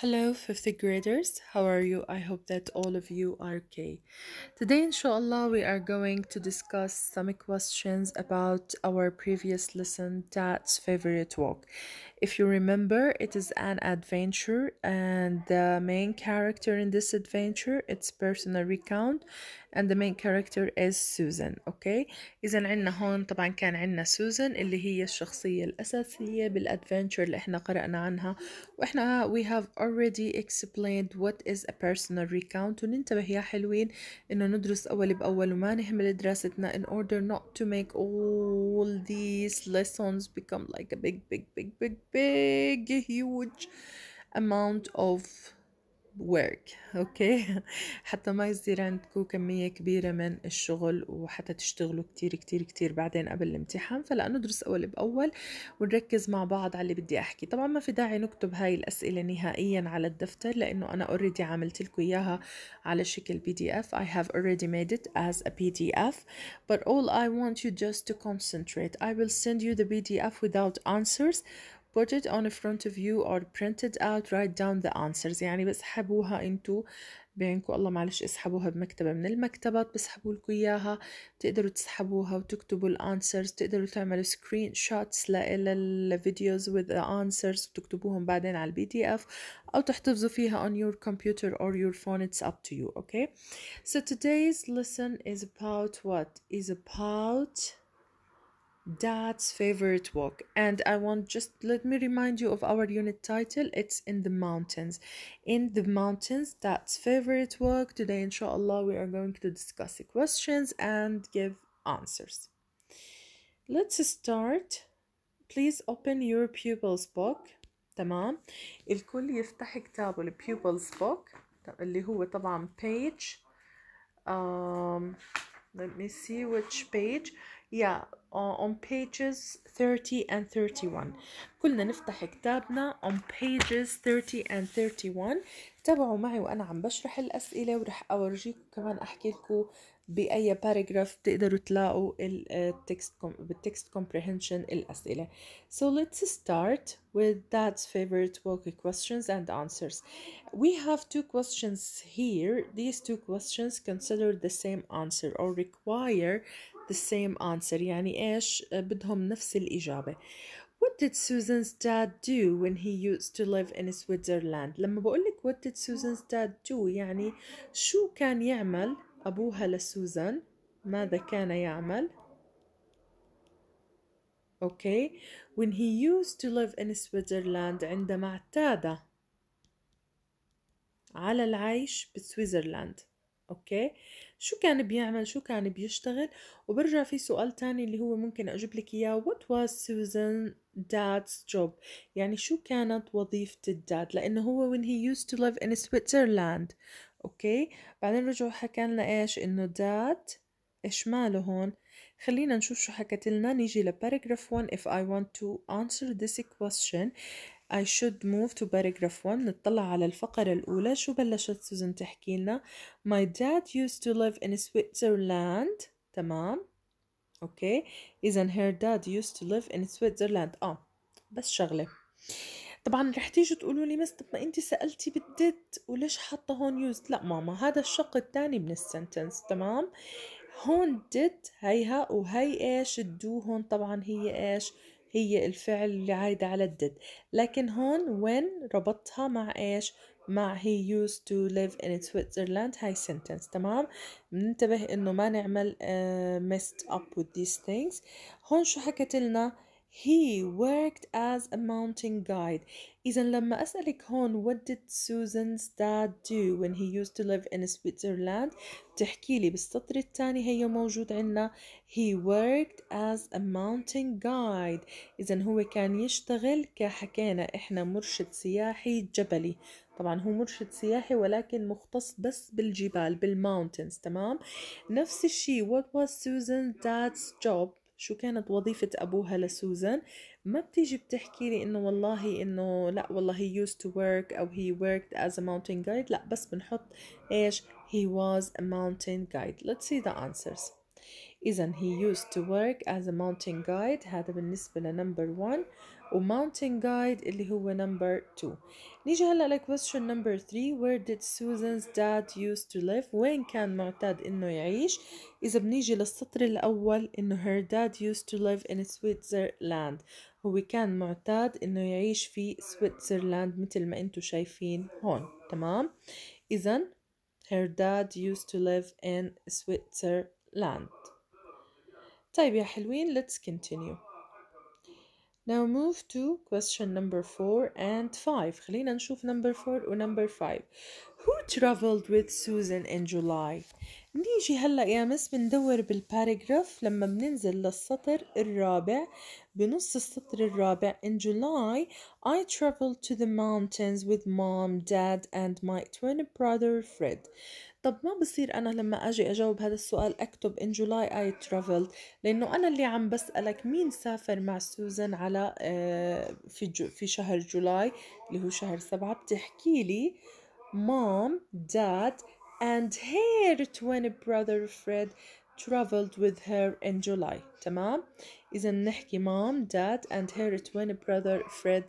Hello, fifth graders. How are you? I hope that all of you are okay. Today, inshallah, we are going to discuss some questions about our previous lesson, Dad's favorite walk. If you remember, it is an adventure, and the main character in this adventure, it's personal recount, and the main character is Susan. Okay. إذا عنا هون طبعا كان عنا سوزان اللي هي الشخصية الأساسية بالادفنتشر اللي احنا قرأنا عنها، واحنا we have already explained what is a personal recount. وننتبه يا حلوين انه ندرس اول باول وما نهمل دراستنا in order not to make all these lessons become like a big huge amount of work. اوكي. حتى ما يصير عندكم كمية كبيرة من الشغل وحتى تشتغلوا كتير بعدين قبل الامتحان. فلا ندرس أول بأول ونركز مع بعض على اللي بدي أحكي. طبعا ما في داعي نكتب هاي الأسئلة نهائيا على الدفتر لأنه أنا already عملت لكم إياها على شكل PDF. I have already made it as a PDF, but all I want you just to concentrate. I will send you the PDF without answers. Put it on in front of you or print it out, write down the answers. يعني بسحبوها انتو بينكم، الله معلش اسحبوها بمكتبة من المكتبات بسحبوا لكم اياها. تقدروا تسحبوها وتكتبوا الانسرز، تقدروا تعملوا سكرين شوتس للفيديوز with the answers وتكتبوهم بعدين على PDF او تحتفظوا فيها on your computer or your phone. It's up to you. Okay, so today's lesson is about what? Is about Dad's favorite walk. And I want just let me remind you of our unit title. It's in the mountains. In the mountains, Dad's favorite walk. Today, inshallah, we are going to discuss the questions and give answers. Let's start. Please open your pupil's book. تمام. الكل يفتح كتابه pupil's book اللي هو طبعا page let me see which page. Yeah, on pages 30 and 31. كلنا نفتح كتابنا on pages 30 and 31. تابعوا معي وأنا عم بشرح الأسئلة ورح أورجيكم كمان أحكي لكم بأي باراجراف تقدروا تلاقوا بالتكست comprehension الأسئلة. So let's start with Dad's favorite walk questions and answers. We have two questions here. These two questions consider the same answer or require the same answer. يعني إيش بدهم نفس الإجابة. What did Susan's dad do when he used to live in Switzerland? لما بقولك what did Susan's dad do يعني شو كان يعمل أبوها لسوزان؟ ماذا كان يعمل؟ Okay, when he used to live in Switzerland عندما اعتاد على العيش بسويسرلاند. اوكي، شو كان بيعمل، شو كان بيشتغل. وبرجع في سؤال تاني اللي هو ممكن اجيب لك اياه. what was Susan dad's job؟ يعني شو كانت وظيفة الداد، لانه هو when he used to live in Switzerland. اوكي، بعدين رجعوا حكى لنا ايش انه داد ايش ماله هون. خلينا نشوف شو حكت لنا. نيجي لباراجراف 1. if I want to answer this question I should move to paragraph 1. نطلع على الفقرة الأولى. شو بلشت سوزن تحكي لنا؟ My dad used to live in Switzerland. تمام. أوكي، إذا her dad used to live in Switzerland. بس شغلة. طبعا رح تيجوا تقولوا لي طب ما انت سألتي بالديد وليش حاطة هون used؟ لا ماما، هذا الشق الثاني من السنتنس. تمام. هون did هيها وهي ايش الدو هون طبعا هي ايش، هي الفعل اللي عايدة على الدد. لكن هون when ربطها مع ايش، مع he used to live in Switzerland. هاي sentence. تمام. ننتبه انه ما نعمل messed up with these things. هون شو حكت لنا؟ he worked as a mountain guide. إذا لما أسألك هون what did Susan's dad do when he used to live in Switzerland، تحكي لي بالسطر الثاني هي موجود عنا he worked as a mountain guide. إذا هو كان يشتغل كحكينا إحنا مرشد سياحي جبلي. طبعا هو مرشد سياحي ولكن مختص بس بالجبال بالماونتنز. تمام. نفس الشيء what was Susan's dad's job؟ شو كانت وظيفة أبوها لسوزان؟ ما بتيجي بتحكي لي إنه والله إنه لا والله he used to work أو he worked as a mountain guide. لا، بس بنحط إيش he was a mountain guide. Let's see the answers. إذن he used to work as a mountain guide. هذا بالنسبة لنمبر 1. وmountain guide اللي هو نمبر 2. نيجي هلأ question number 3. Where did Susan's dad used to live? وين كان معتاد إنه يعيش؟ إذا بنيجي للسطر الأول إنه her dad used to live in Switzerland. هو كان معتاد إنه يعيش في سويسرلاند مثل ما أنتم شايفين هون. تمام؟ إذن her dad used to live in Switzerland. طيب يا حلوين, let's continue. Now move to question number 4 and 5. خلينا نشوف number 4 و number 5. Who traveled with Susan in July? نيجي هلأ يا مس بندور بالباراجراف لما بننزل للسطر الرابع. بنص السطر الرابع in July I traveled to the mountains with mom, dad and my twin brother Fred. طب ما بصير أنا لما أجي أجاوب هذا السؤال أكتب in July I traveled، لأنه أنا اللي عم بسألك مين سافر مع سوزان على في شهر جولاي اللي هو شهر 7. بتحكي لي mom, dad and her twin brother Fred traveled with her in July. تمام؟ إذا نحكي mom, dad and her twin brother Fred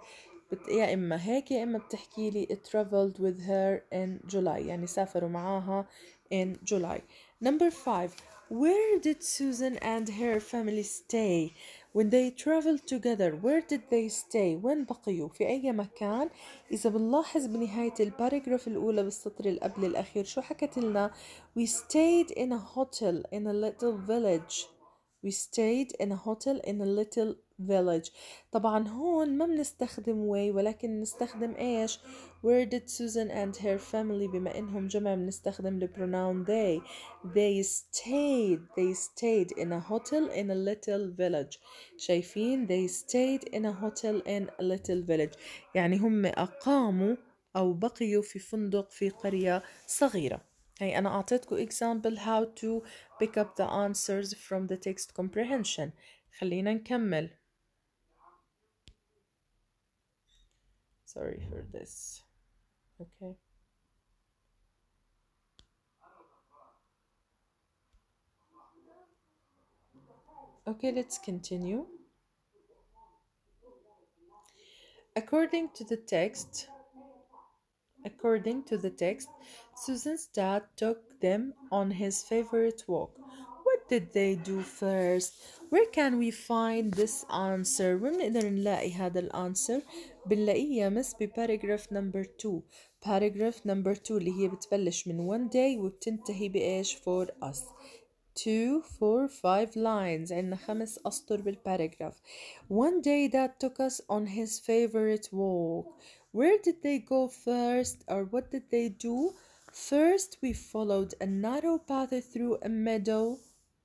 يا إما هيك يا إما بتحكي لي traveled with her in July، يعني سافروا معاها in July. Number 5. Where did Susan and her family stay when they traveled together? Where did they stay? وين بقيوا؟ في أي مكان؟ إذا بنلاحظ بنهاية الباراجراف الأولى بالسطر اللي قبل الأخير شو حكت لنا؟ We stayed in a hotel in a little village. We stayed in a hotel in a little village. طبعا هون ما بنستخدم way ولكن نستخدم ايش؟ Where did Susan and her family بما انهم جمع بنستخدم the pronoun they. They stayed in a hotel in a little village. شايفين they stayed in a hotel in a little village، يعني هم أقاموا أو بقيوا في فندق في قرية صغيرة. هي أنا أعطيتكم example how to pick up the answers from the text comprehension. خلينا نكمل. Sorry for this. Okay. Okay, let's continue. According to the text, Susan's dad took them on his favorite walk. What did they do first? Where can we find this answer? وين بنقدر نلاقي هذا الانسر؟ بنلاقيه يا مس بباراجراف نمبر 2. باراجراف نمبر 2 اللي هي بتبلش من one day وبتنتهي بإيش for us. 2 4 5 lines، عندنا 5 أسطر بالباراجراف. One day dad took us on his favorite walk. Where did they go first, or what did they do? First we followed a narrow path through a meadow.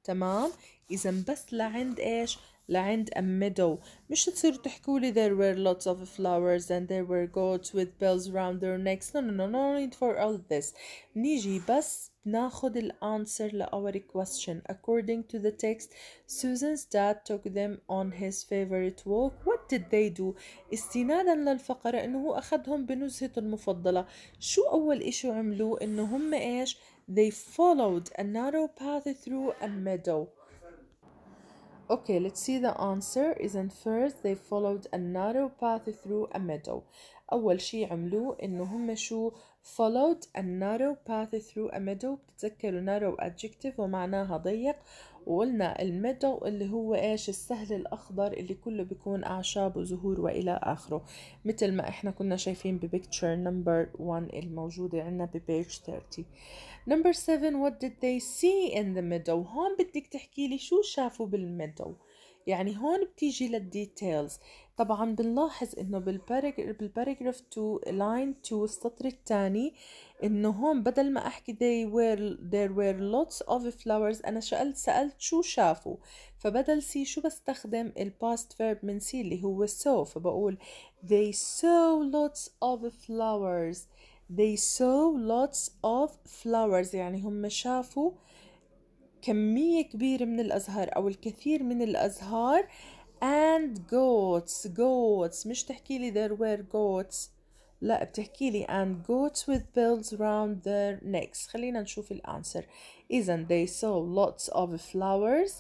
تمام؟ إذا بس لعند إيش؟ لعند a meadow. مش تصيروا تحكوا لي there were lots of flowers and there were goats with bells around their necks. No need for all this. نيجي بس ناخد الانسر ل our question. According to the text, Susan's dad took them on his favorite walk. What did they do? استنادا للفقرة انه هو اخذهم بنزهته المفضلة. شو اول اشي عملوه؟ انه هم ايش؟ They followed a narrow path through a meadow. Okay, let's see the answer. إذن first they followed a narrow path through a meadow. أول شي عملوه إنه هم شو؟ followed a narrow path through a meadow. بتتذكروا narrow adjective ومعناها ضيق، وقلنا الميدو اللي هو إيش؟ السهل الأخضر اللي كله بيكون أعشاب وزهور وإلى آخره، مثل ما إحنا كنا شايفين ببيكتشر نمبر 1 الموجودة عنا ببيج 30. Number 7. What did they see in the meadow? هون بدك تحكي لي شو شافوا بالميدو، يعني هون بتيجي للديتيلز. طبعا بنلاحظ انه بالباراجراف 2 line 2 السطر الثاني انه هون بدل ما احكي there were lots of flowers انا سألت شو شافوا، فبدل سي شو بستخدم الباست verb من سي اللي هو saw، فبقول they saw lots of flowers. They saw lots of flowers يعني هم شافوا كمية كبيرة من الأزهار أو الكثير من الأزهار. and goats مش تحكي لي there were goats لا بتحكي لي and goats with bells round their necks. خلينا نشوف الانسر. إذا they saw lots of flowers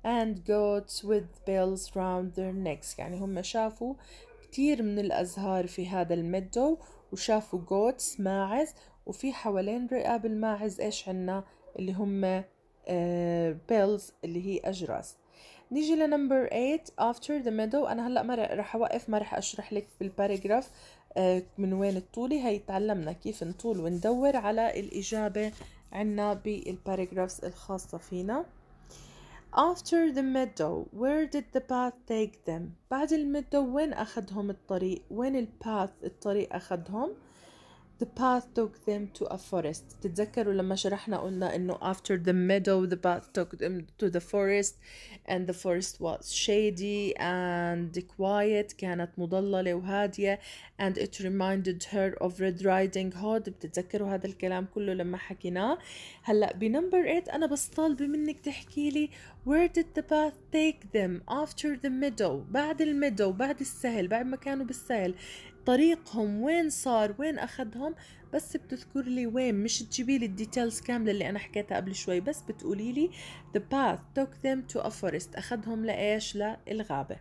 and goats with bells round their necks. يعني هم شافوا كتير من الأزهار في هذا الميدو، وشافوا goats ماعز، وفي حوالين رقاب الماعز إيش عنا اللي هم bells اللي هي أجراس. نيجي لنمبر 8 after the meadow. أنا هلأ ما رح أوقف، ما رح أشرح لك بالباراجراف من وين الطولي. هي تعلمنا كيف نطول وندور على الإجابة عنا بالباراجرافز الخاصة فينا. After the meadow where did the path take them. بعد الميدو وين أخذهم الطريق؟ وين الطريق أخذهم؟ The path took them to a forest. تتذكروا لما شرحنا قلنا إنه after the meadow the path took them to the forest and the forest was shady and quiet. كانت مضللة وهادية and it reminded her of Red Riding Hood. بتتذكروا هذا الكلام كله لما حكيناه. هلأ بنمبر 8 أنا بس طالبة منك تحكي لي where did the path take them after the meadow. بعد الميدو، بعد السهل، بعد ما كانوا بالسهل، طريقهم وين صار، وين أخذهم. بس بتذكر لي وين، مش تجيبي لي الديتيلز كاملة اللي أنا حكيتها قبل شوي، بس بتقولي لي the path took them to a forest. أخذهم لإيش؟ للغابة.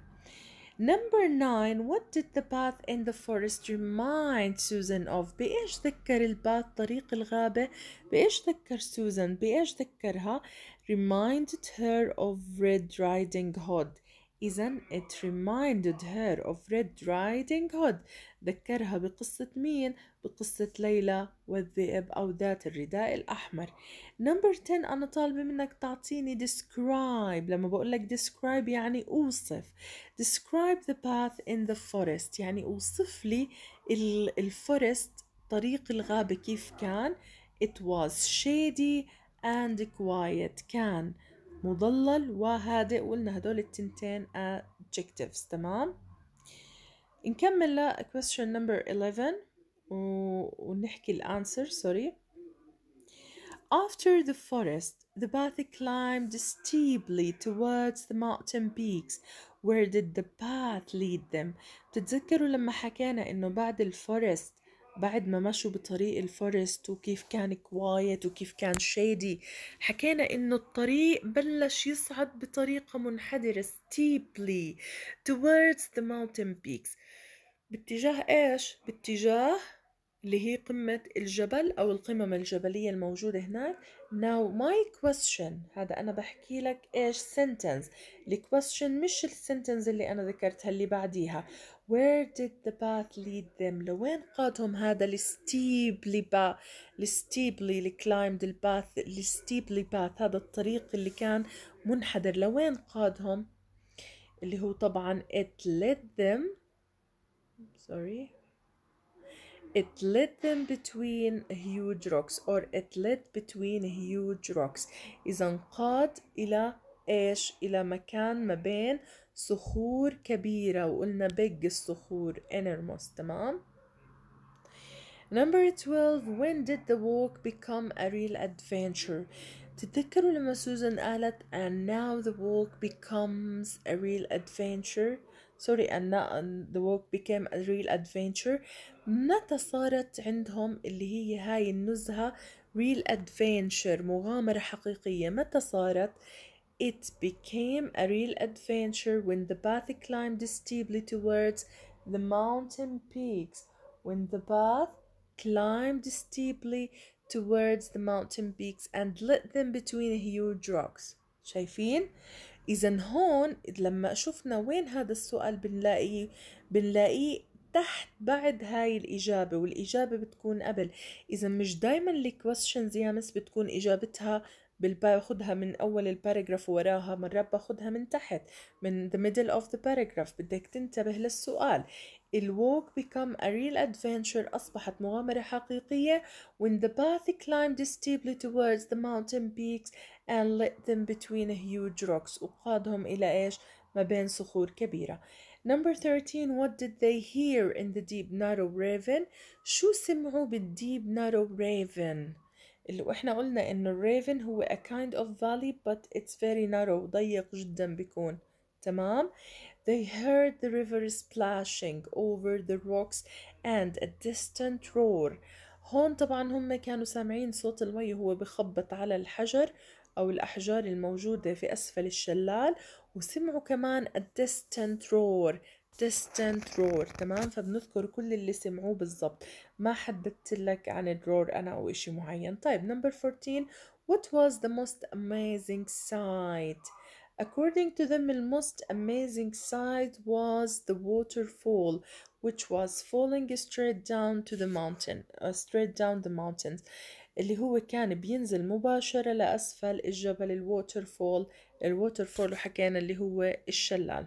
Number 9 what did the path in the forest remind Susan of. بإيش ذكر الباث طريق الغابة؟ بإيش ذكر سوزان؟ بإيش ذكرها؟ reminded her of Red Riding Hood. إذا it reminded her of Red Riding Hood. ذكرها بقصة مين؟ بقصة ليلى والذئب أو ذات الرداء الأحمر. Number 10 أنا طالبة منك تعطيني describe. لما بقول لك describe يعني أوصف. describe the path in the forest يعني أوصف لي الفورست، طريق الغابة كيف كان. it was shady and quiet. كان مضلل وهادئ. قلنا هدول التنتين adjectives. تمام. نكمل ل question number 11 ونحكي الانسر. sorry. After the forest, the path climbed steeply towards the mountain peaks. Where did the path lead them? بتتذكروا لما حكينا إنه بعد الفورست، بعد ما مشوا بطريق الفورست وكيف كان كوايت وكيف كان شيدي، حكينا إنه الطريق بلش يصعد بطريقة منحدرة steeply towards the mountain peaks. باتجاه إيش؟ باتجاه اللي هي قمة الجبل أو القمم الجبلية الموجودة هناك. Now my question، هذا أنا بحكي لك إيش sentence. ال question مش ال sentence اللي أنا ذكرتها اللي بعديها. Where did the path lead them؟ لوين قادهم هذا ال steeply اللي climbed the path، ال steeply path هذا الطريق اللي كان منحدر، لوين قادهم؟ اللي هو طبعا it led them it led them between huge rocks or it led between huge rocks. إذا قاد إلى إيش؟ إلى مكان ما بين صخور كبيرة، وقلنا big الصخور enormous. تمام. Number 12 when did the walk become a real adventure. تتذكروا لما سوزان قالت and now the walk becomes a real adventure. and now the walk became a real adventure. متى صارت عندهم اللي هي هاي النزهة real adventure، مغامرة حقيقية؟ متى صارت؟ It became a real adventure when the path climbed steeply towards the mountain peaks. When the path climbed steeply towards the mountain peaks and led them between huge rocks. شايفين؟ إذا هون لما شفنا وين هذا السؤال بنلاقيه تحت بعد هاي الإجابة، والإجابة بتكون قبل. إذا مش دايما الكويستشنز يا مس بتكون إجابتها باخدها من أول الباراجراف وراها، مرات باخدها من تحت من the middle of the paragraph. بدك تنتبه للسؤال. الwalk become a real adventure أصبحت مغامرة حقيقية when the path climbed steeply towards the mountain peaks and led them between huge rocks. وقادهم إلى إيش؟ ما بين صخور كبيرة. Number 13 what did they hear in the deep narrow raven. شو سمعوا بالdeep narrow raven؟ اللي احنا قلنا انه الريفن هو a kind of valley but it's very narrow، ضيق جدا بيكون. تمام. They heard the river splashing over the rocks and a distant roar. هون طبعا هم كانوا سامعين صوت المي وهو بخبط على الحجر أو الأحجار الموجودة في أسفل الشلال، وسمعوا كمان a distant roar. distant roar. تمام، فبنذكر كل اللي سمعوه بالضبط، ما حددت لك عن الرور أنا أو إشي معين. طيب number 14. What was the most amazing sight? According to them, the most amazing sight was the waterfall, which was falling straight down to the mountain, straight down the mountains. اللي هو كان بينزل مباشرة لأسفل الجبل. الووترفول وحكينا اللي هو الشلال.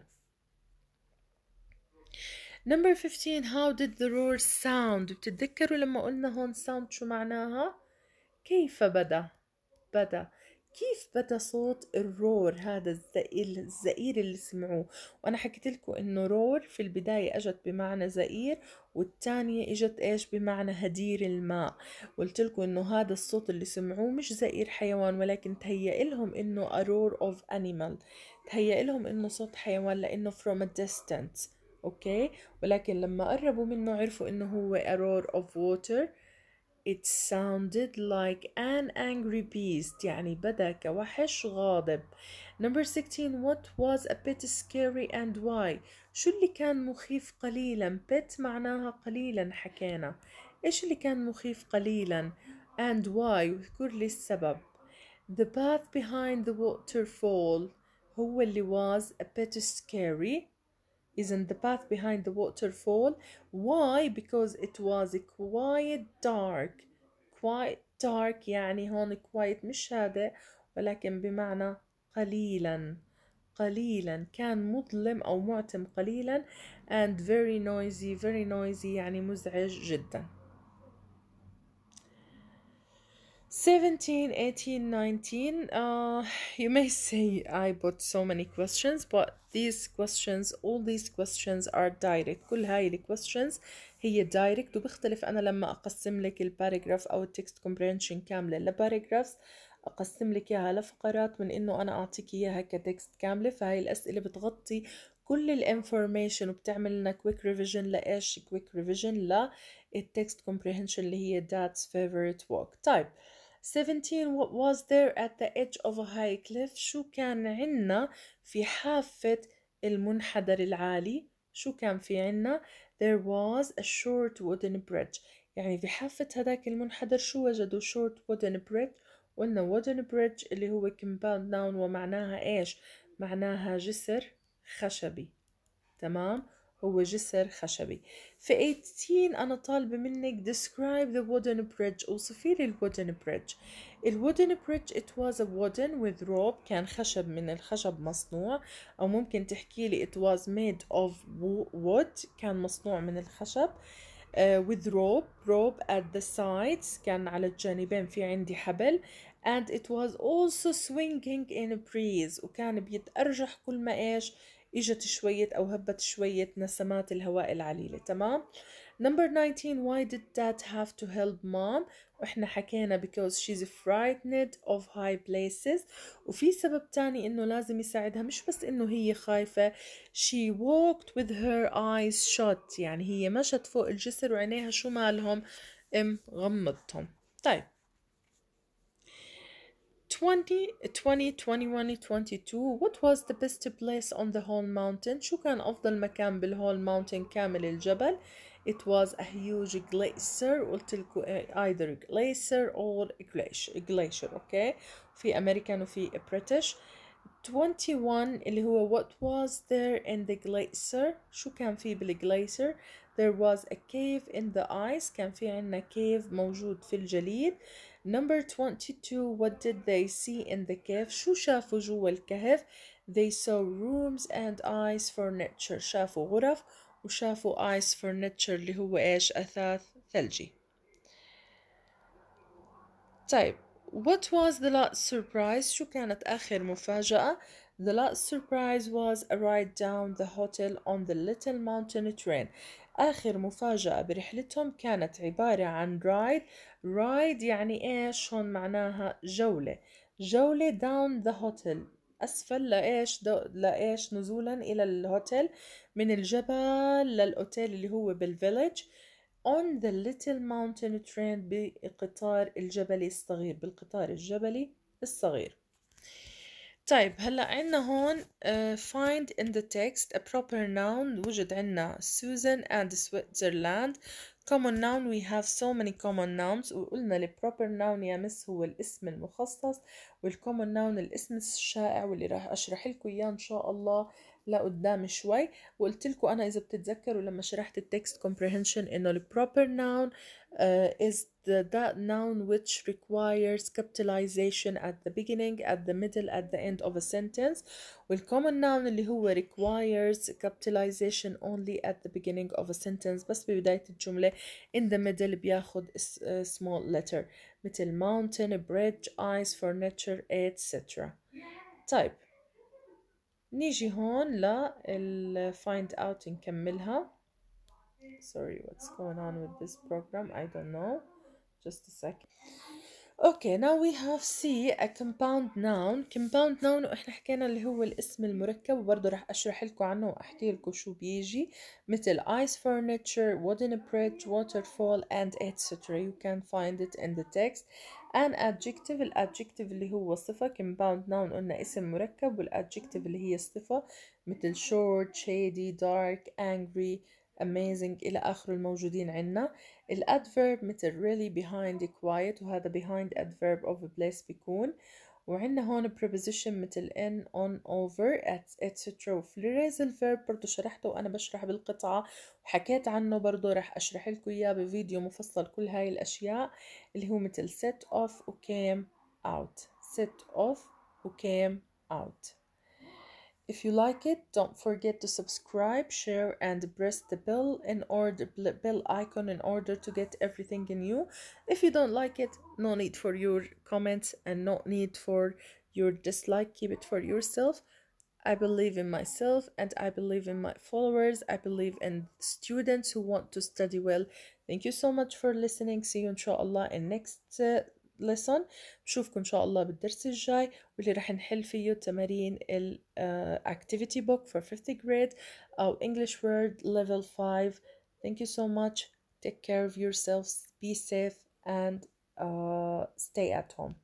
Number 15. How did the roar sound? بتتذكروا لما قلنا هون sound شو معناها؟ كيف بدأ كيف بدأ صوت الرور، هذا الزئير اللي سمعوه. وأنا حكيت لكم إنه رور في البداية أجت بمعنى زئير، والتانية إجت إيش بمعنى هدير الماء. قلت لكم إنه هذا الصوت اللي سمعوه مش زئير حيوان، ولكن تهيأ لهم إنه a roar of animal، تهيأ لهم إنه صوت حيوان لأنه from a distance. أوكي، ولكن لما قربوا منه عرفوا إنه هو a roar of water. It sounded like an angry beast، يعني بدأ كوحش غاضب. Number 16. What was a bit scary and why? شو اللي كان مخيف قليلا؟ bit معناها قليلا حكينا. إيش اللي كان مخيف قليلا and why؟ واذكر لي السبب. The path behind the waterfall هو اللي was a bit scary. Isn't the path behind the waterfall? Why? Because it was quite dark. Quite dark يعني هون quite مش هذا، ولكن بمعنى قليلا كان مظلم أو معتم قليلا. and very noisy يعني مزعج جدا. 17, 18, 19. You may say I put so many questions, but all these questions are direct. كل هاي الquestions هي direct، وبختلف أنا لما أقسم لك الباراجراف أو التكست comprehension كاملة لباراجرافز، أقسم لك إياها لفقرات من إنه أنا أعطيك إياها كتكست كاملة. فهاي الأسئلة بتغطي كل الانفورميشن وبتعمل لنا quick revision. لإيش quick revision؟ للتكست comprehension اللي هي dad's favorite walk. طيب 17. What was there at the edge of a high cliff؟ شو كان عنا في حافة المنحدر العالي؟ شو كان في عنا؟ There was a short wooden bridge. يعني في حافة هذاك المنحدر شو وجدوا؟ short wooden bridge. قلنا wooden bridge اللي هو compound noun ومعناها إيش؟ معناها جسر خشبي. تمام، هو جسر خشبي. في 18 أنا طالبة منك describe the wooden bridge. أوصفي لي wooden bridge. wooden bridge it was a wooden with rope، كان خشب من الخشب مصنوع، أو ممكن تحكي لي it was made of wood، كان مصنوع من الخشب. with rope at the sides، كان على الجانبين في عندي حبل. and it was also swinging in a breeze، وكان بيتأرجح كل ما إيش إجت شوية أو هبت شوية نسمات الهواء العليلة. تمام. Number 19. Why did dad have to help mom؟ وإحنا حكينا because she's frightened of high places. وفي سبب تاني إنه لازم يساعدها، مش بس إنه هي خايفة. She walked with her eyes shut، يعني هي مشت فوق الجسر وعينيها شو مالهم؟ غمضتهم. طيب 20, 21, 22. What was the best place on the whole mountain؟ شو كان أفضل مكان بالهول mountain كامل الجبل؟ It was a huge glacier. قلت لكم either glacier or glacier. okay. في American وفي British. 21 اللي هو what was there in the glacier؟ شو كان في بالglacier؟ There was a cave in the ice، كان في عنا cave موجود في الجليد. Number 22. What did they see in the cave؟ شو شافوا جوا الكهف؟ They saw rooms and ice furniture، شافوا غرف وشافوا ice furniture اللي هو إيش؟ أثاث ثلجي. طيب what was the last surprise؟ شو كانت آخر مفاجأة؟ The last surprise was a ride down the hotel on the little mountain train. آخر مفاجأة برحلتهم كانت عبارة عن ride يعني إيش؟ هون معناها جولة down the hotel، أسفل لإيش نزولا إلى الهوتيل، من الجبل للأوتيل اللي هو بالفيلج. on the little mountain train بقطار الجبلي الصغير، بالقطار الجبلي الصغير. طيب هلا عنا هون find in the text a proper noun. وجد عنا Susan and Switzerland. common noun we have so many common nouns. وقلنا ال proper noun يا مس هو الاسم المخصص، وال common noun الاسم الشائع، واللي راح اشرح لكم اياه ان شاء الله لقدام شوي. وقلت لكم انا اذا بتتذكروا لما شرحت التكست comprehension انه ال proper noun is that noun which requires capitalization at the beginning, at the middle, at the end of a sentence. والcommon noun اللي هو requires capitalization only at the beginning of a sentence، بس ببداية الجملة. in the middle بياخد small letter، مثل mountain, bridge, ice, furniture, etc. طيب نيجي هون لل find out نكملها. Sorry, what's going on with this program? I don't know. Just a second. Okay, now we have C, a compound noun. Compound noun واحنا حكينا اللي هو الاسم المركب، وبرضه رح اشرح لكم عنه واحكي لكم شو بيجي، مثل ice, furniture, wooden bridge, waterfall and etc. You can find it in the text. An adjective. الادجكتيف اللي هو صفة. compound noun قلنا اسم مركب، والادجكتيف اللي هي الصفة، مثل short, shady, dark, angry, amazing إلى آخره الموجودين عنا. الادverb مثل really, behind, quiet، وهذا behind adverb of a place بيكون. وعندنا هون preposition مثل in, on, over, at, etc. وphrasal verb برضو شرحته وأنا بشرح بالقطعة وحكيت عنه، برضو رح أشرح لكم إياه بفيديو مفصل كل هاي الأشياء، اللي هو مثل set off و came out. set off و came out. If you like it, don't forget to subscribe, share, and press the bell icon in order to get everything new. If you don't like it, no need for your comments and no need for your dislike. Keep it for yourself. I believe in myself and I believe in my followers. I believe in students who want to study well. Thank you so much for listening. See you inshallah in next lesson. بشوفكم إن شاء الله بالدرس الجاي، واللي رح نحل فيه تمارين ال activity book for 5th grade أو English word level 5. Thank you so much. Take care of yourselves. Be safe and stay at home.